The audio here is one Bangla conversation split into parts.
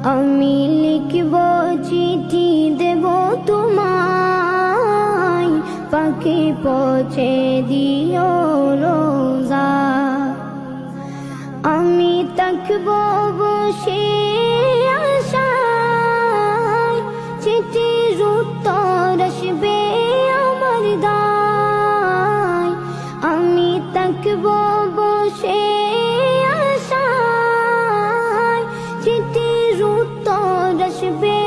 আমি লিখব চিঠি দেব তোমায়, পাখি পৌঁছে দিও রোজা। আমি থাকব বসে আশায়, চিঠির উত্তর আসবে আমার দায়। আমি থাকব বসে আশায়, চিঠির উত্তর আসবে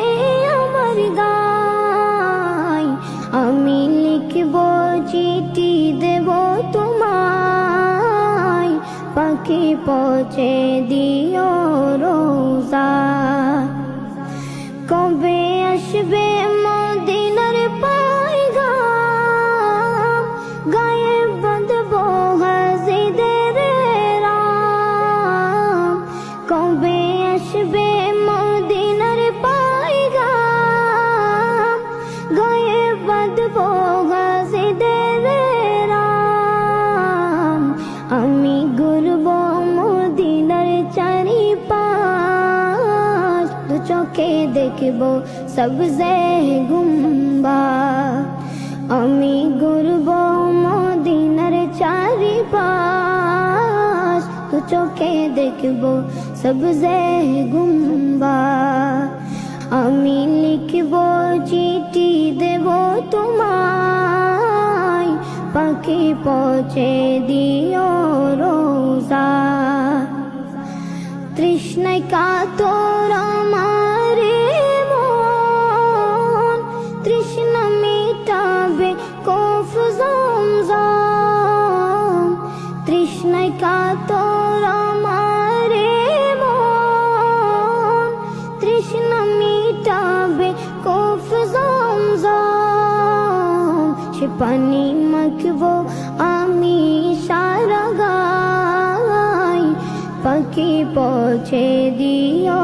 আমার দায়। আমি লিখব চিঠি দেব তোমায়, পাখি পৌঁছে দিও রোজা। কবে আসবে মদিনার পয়গাম, গায়ে বাঁধব হাজিদের রাম। কবে আসবে মদিনার পয়গাম, গায়ে বাঁধব হাজিদের রাম। আমি ঘুরব মদিনার চারিপাশ, দু চোখে দেখব সবজে গুম্বাদ। আমি ঘুরব মদিনার চারিপাশ, দু চোখে দেখব সবজে গুম্বাদ। আমি লিখব চিঠি দেব তোমায়, পাখি পৌঁছে দিও রোজা। তৃষ্ণায় কাতর আমার মন, তৃষ্ণা মিটাবে কফ জমজম। তৃষ্ণায় কাতর আমার মন, তৃষ্ণা মিটাবে কফ জমজম। সে পানি মাখব আমি সারা গায়, পাখি পৌঁছে দিও।